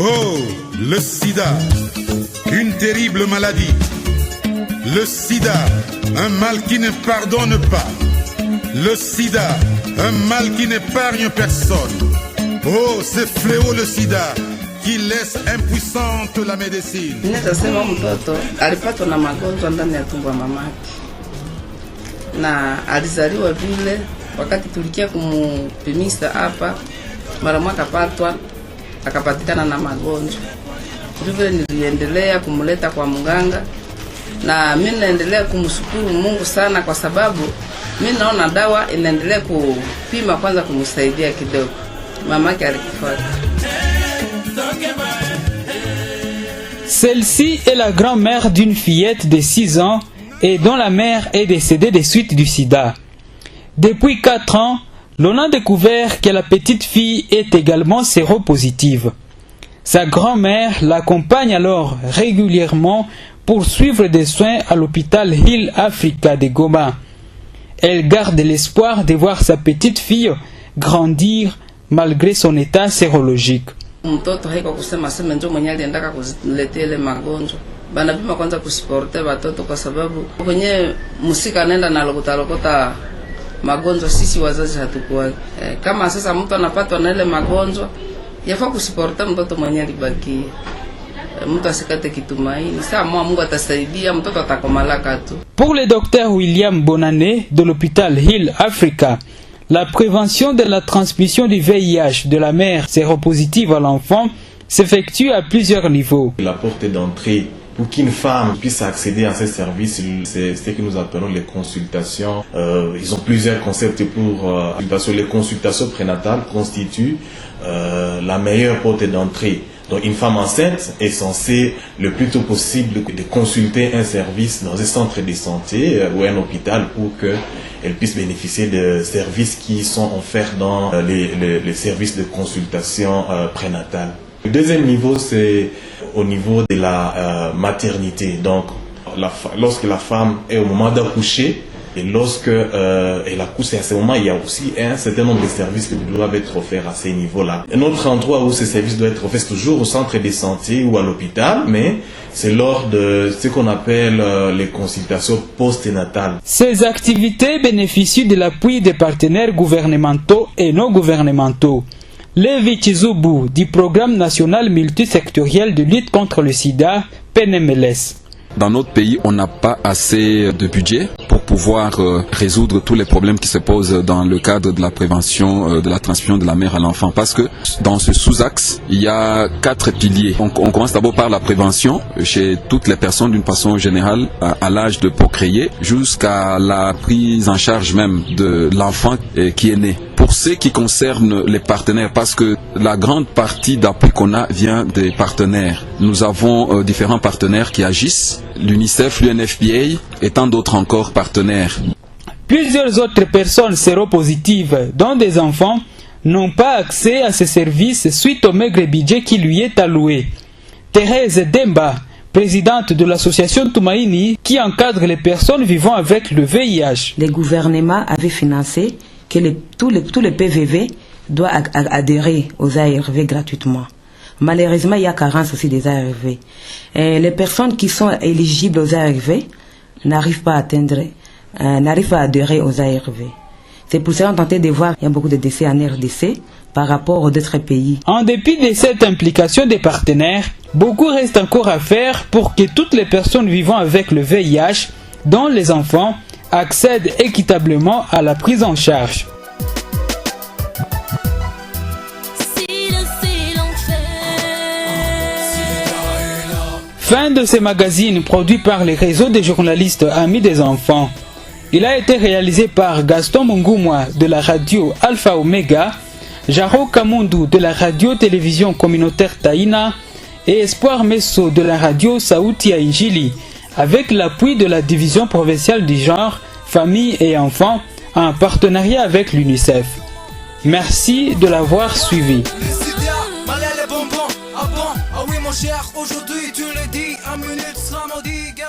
Oh, le sida, une terrible maladie. Le sida, un mal qui ne pardonne pas. Le sida, un mal qui n'épargne personne. Oh, ce fléau le sida qui laisse impuissante la médecine. Ninasema mtoto alipatwa na magonjwa ndani ya tumbo la mamake, na alizaliwa vile. Wakati tulikia kumpimisa hapa, mara moja akapatikana na magonjwa. Vile niliendelea kumleta kwa mganga, na mimi naendelea kumshukuru Mungu sana, kwa sababu mimi naona dawa inaendelea kupima kwanza kumsaidia kidogo. Mamake alikufuata. Celle-ci est la grand-mère d'une fillette de 6 ans et dont la mère est décédée des suites du sida. Depuis 4 ans, l'on a découvert que la petite fille est également séropositive. Sa grand-mère l'accompagne alors régulièrement pour suivre des soins à l'hôpital Hill Africa de Goma. Elle garde l'espoir de voir sa petite fille grandir malgré son état sérologique. Mtoto haiko kusema sema ndio mwenye aliendaka kuziletea ile magonjwa. Banapima kwanza kusiporte watoto, kwa sababu kwenye musika anaenda na lokota magonjwa, sisi wazazi hatukuwa. Kama sasa mtu anapatwa na ile magonjwa, yafaa kusiporte mtoto mwenye alibaki. Mtu asikate kitumaini. Saa Mungu atasaidia, mtoto atakomalaka tu. Pour le docteur William Bonane de l'hôpital Hill Africa, la prévention de la transmission du VIH de la mère séropositive à l'enfant s'effectue à plusieurs niveaux. La porte d'entrée pour qu'une femme puisse accéder à ces services, c'est ce que nous appelons les consultations. Ils ont plusieurs concepts pour les consultations prénatales constituent la meilleure porte d'entrée. Donc une femme enceinte est censée le plus tôt possible de consulter un service dans un centre de santé ou un hôpital pour qu'elle puisse bénéficier de services qui sont offerts dans les services de consultation prénatale. Le deuxième niveau, c'est au niveau de la maternité. Donc lorsque la femme est au moment d'accoucher, et lorsque elle accouche, à ce moment, il y a aussi un certain nombre de services qui doivent être offerts à ces niveaux-là. Un autre endroit où ces services doivent être offerts, c'est toujours au centre de santé ou à l'hôpital, mais c'est lors de ce qu'on appelle les consultations postnatales. Ces activités bénéficient de l'appui des partenaires gouvernementaux et non gouvernementaux. Levi Chizubu du programme national multisectoriel de lutte contre le sida, PNMLS. Dans notre pays, on n'a pas assez de budget pour pouvoir résoudre tous les problèmes qui se posent dans le cadre de la prévention de la transmission de la mère à l'enfant. Parce que dans ce sous-axe, il y a 4 piliers. On commence d'abord par la prévention chez toutes les personnes d'une façon générale à l'âge de procréer jusqu'à la prise en charge même de l'enfant qui est né. Pour ce qui concerne les partenaires, parce que la grande partie d'appui qu'on a vient des partenaires. Nous avons différents partenaires qui agissent, l'UNICEF, l'UNFPA et tant d'autres encore partenaires. Plusieurs autres personnes séropositives, dont des enfants, n'ont pas accès à ces services suite au maigre budget qui lui est alloué. Thérèse Demba, présidente de l'association Tumaini, qui encadre les personnes vivant avec le VIH. Le gouvernement avait financé que tous les PVV doivent adhérer aux ARV gratuitement. Malheureusement, il y a carence aussi des ARV. Et les personnes qui sont éligibles aux ARV n'arrivent pas à adhérer aux ARV. C'est pour ça qu'on tentait de voir qu'il y a beaucoup de décès en RDC par rapport aux autres pays. En dépit de cette implication des partenaires, beaucoup reste encore à faire pour que toutes les personnes vivant avec le VIH, dont les enfants, accèdent équitablement à la prise en charge. Fin de ce magazine produit par les réseaux des journalistes Amis des enfants. Il a été réalisé par Gaston Mungumwa de la radio Alpha Omega, Jaro Kamundu de la radio-télévision communautaire Taïna et Espoir Messo de la radio Saouti Injili, avec l'appui de la division provinciale du genre, famille et enfants en partenariat avec l'UNICEF. Merci de l'avoir suivi. Aujourd'hui tu le dis, un minute sera maudit.